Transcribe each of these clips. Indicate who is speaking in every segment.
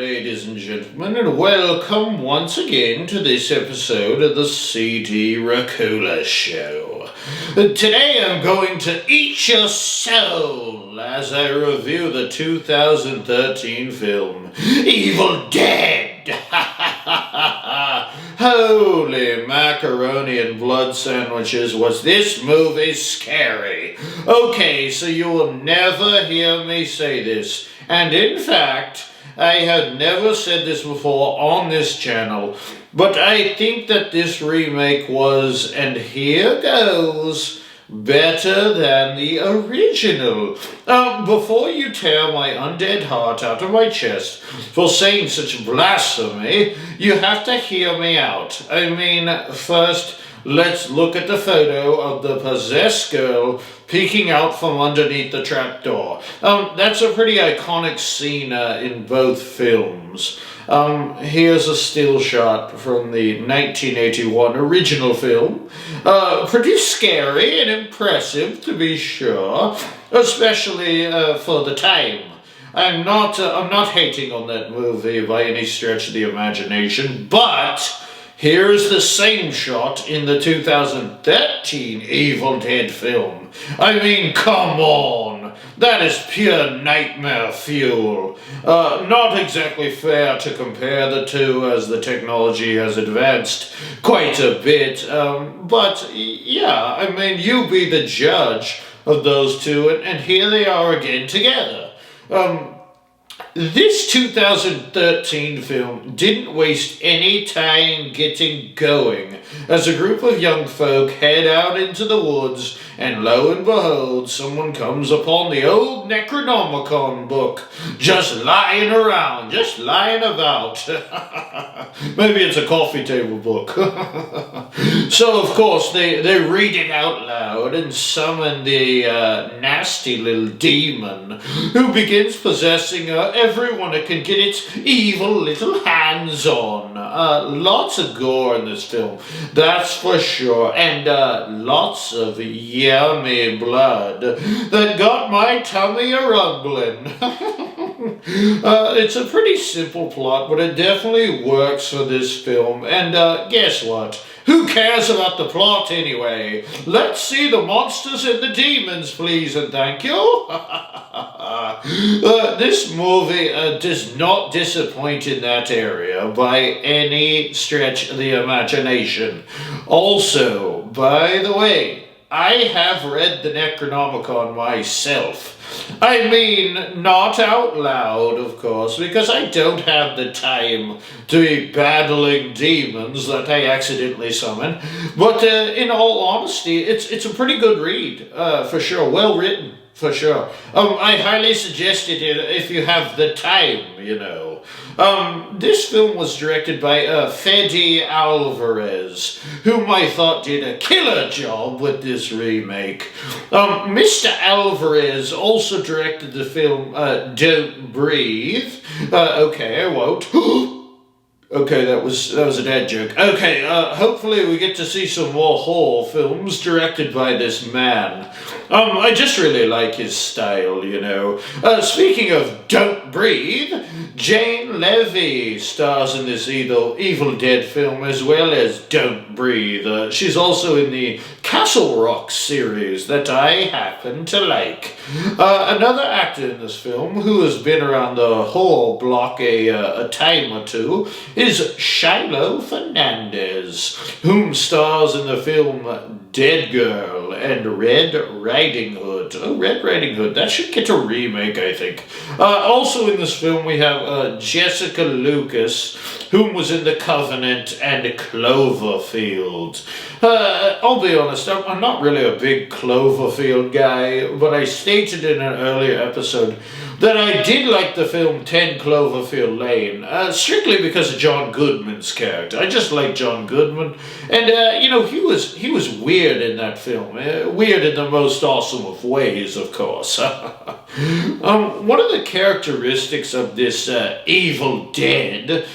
Speaker 1: ladies and gentlemen, and welcome once again to this episode of the CD Racoola Show. Today I'm going to eat your soul as I review the 2013 film Evil Dead. Holy macaroni and blood sandwiches, was this movie scary. Okay, so you will never hear me say this, and in fact, I have never said this before on this channel, but I think that this remake was, and here goes, better than the original. Before you tear my undead heart out of my chest for saying such blasphemy, you have to hear me out. I mean, first, let's look at the photo of the possessed girl peeking out from underneath the trapdoor. That's a pretty iconic scene in both films. Here's a still shot from the 1981 original film. Pretty scary and impressive, to be sure, especially for the time. I'm not hating on that movie by any stretch of the imagination, but here's the same shot in the 2013 Evil Dead film. I mean, come on! That is pure nightmare fuel. Not exactly fair to compare the two as the technology has advanced quite a bit, but yeah, I mean, you be the judge of those two, and here they are again together. This 2013 film didn't waste any time getting going as a group of young folk head out into the woods, and lo and behold, someone comes upon the old Necronomicon book just lying around, just lying about. Maybe it's a coffee table book. So, of course, they read it out loud and summon the nasty little demon who begins possessing everyone it can get its evil little hands on. Lots of gore in this film, that's for sure, and lots of yummy blood that got my tummy a-rumbling. It's a pretty simple plot, but it definitely works for this film, and guess what? Who cares about the plot anyway? Let's see the monsters and the demons, please and thank you. This movie does not disappoint in that area by any stretch of the imagination. Also, by the way, I have read the Necronomicon myself. I mean, not out loud, of course, because I don't have the time to be battling demons that I accidentally summon. But in all honesty, it's a pretty good read, for sure. Well written, for sure. I highly suggest it if you have the time, you know. This film was directed by Fede Alvarez, whom I thought did a killer job with this remake. Mr. Alvarez also directed the film Don't Breathe. Okay, I won't. Okay, that was a dad joke. Okay, hopefully we get to see some more horror films directed by this man. I just really like his style, you know. Speaking of Don't Breathe, Jane Levy stars in this Evil Dead film as well as Don't Breathe. She's also in the Castle Rock series that I happen to like. Another actor in this film who has been around the horror block a time or two is Shiloh Fernandez, whom stars in the film Dead Girl and Red Riding Hood. Oh, Red Riding Hood. That should get a remake, I think. Also in this film we have Jessica Lucas, whom was in The Covenant and Cloverfield. I'll be honest, I'm not really a big Cloverfield guy, but I stated in an earlier episode that I did like the film 10 Cloverfield Lane, strictly because of John Goodman's character. I just like John Goodman, and you know, he was weird in that film, weird in the most awesome of ways, of course. One of the characteristics of this Evil Dead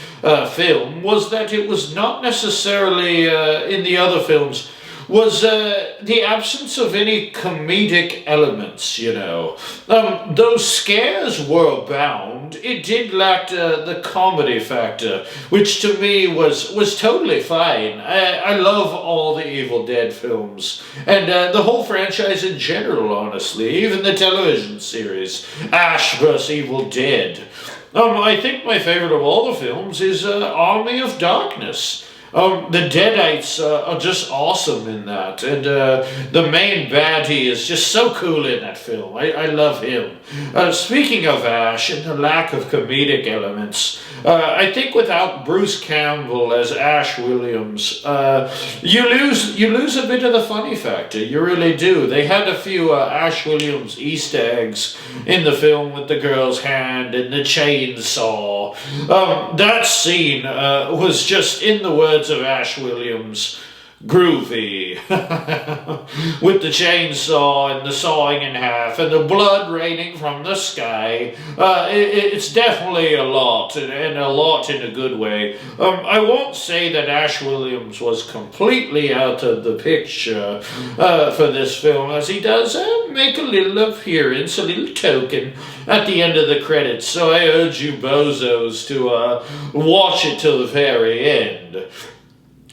Speaker 1: film was that it was not necessarily in the other films was the absence of any comedic elements, you know. Those scares were abound, it did lack the comedy factor, which to me was totally fine. I love all the Evil Dead films, and the whole franchise in general, honestly, even the television series, Ash vs. Evil Dead. I think my favorite of all the films is Army of Darkness. The Deadites are just awesome in that, and the main baddie is just so cool in that film. I love him. Speaking of Ash and the lack of comedic elements, I think without Bruce Campbell as Ash Williams, you lose a bit of the funny factor. You really do. They had a few Ash Williams Easter eggs in the film with the girl's hand and the chainsaw. That scene was just, in the words of Ash Williams, groovy. With the chainsaw and the sawing in half and the blood raining from the sky. It's definitely a lot, and a lot in a good way. I won't say that Ash Williams was completely out of the picture for this film, as he does make a little appearance, a little token at the end of the credits, so I urge you bozos to watch it till the very end.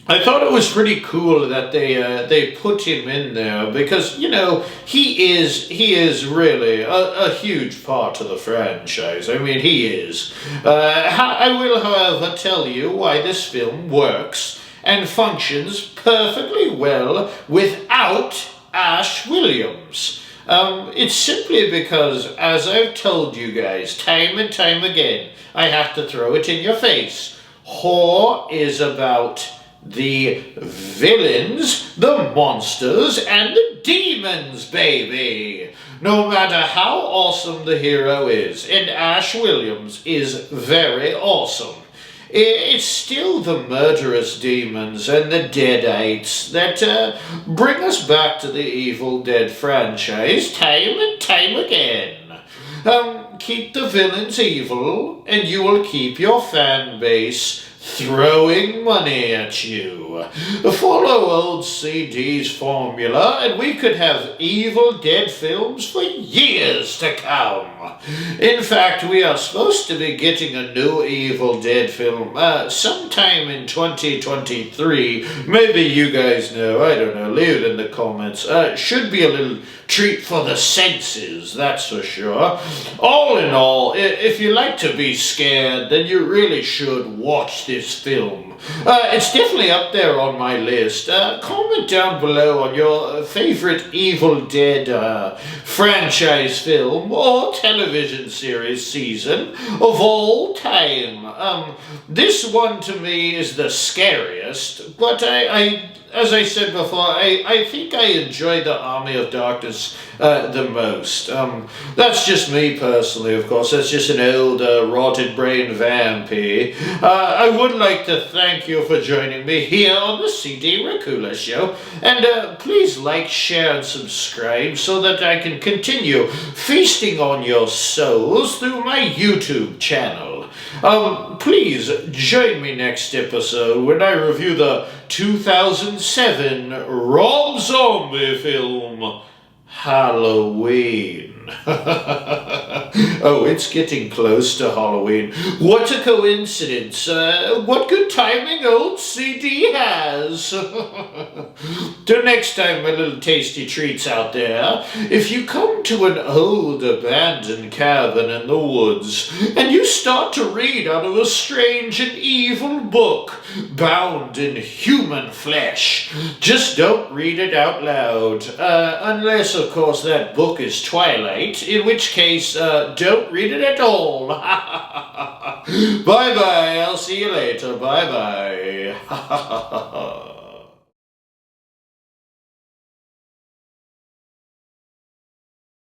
Speaker 1: I thought it was pretty cool that they put him in there because, you know, he is really a huge part of the franchise. I mean, he is. I will, however, tell you why this film works and functions perfectly well without Ash Williams. It's simply because, as I've told you guys time and time again, I have to throw it in your face. Horror is about the villains, the monsters, and the demons, baby. No matter how awesome the hero is, and Ash Williams is very awesome, it's still the murderous demons and the Deadites that bring us back to the Evil Dead franchise time and time again. Keep the villains evil, and you will keep your fan base throwing money at you. Follow old CD's formula, and we could have Evil Dead films for years to come. In fact, we are supposed to be getting a new Evil Dead film sometime in 2023. Maybe you guys know, I don't know, leave it in the comments. Should be a little treat for the senses, that's for sure. All in all, if you like to be scared, then you really should watch this film. It's definitely up there on my list. Comment down below on your favorite Evil Dead franchise film or television series season of all time. This one to me is the scariest, but as I said before, I think I enjoy the Army of Darkness the most. That's just me personally, of course. That's just an old rotted brain vampy. I would like to thank you for joining me here on the CD Racoola Show. And please like, share, and subscribe so that I can continue feasting on your souls through my YouTube channel. Please join me next episode when I review the 2007 Rob Zombie film, Halloween. Oh, it's getting close to Halloween. What a coincidence. What good timing old CD has. Till next time, my little tasty treats out there, if you come to an old abandoned cabin in the woods and you start to read out of a strange and evil book bound in human flesh, just don't read it out loud. Unless, of course, that book is Twilight, in which case, don't read it at all. Bye-bye, I'll see you later, bye-bye.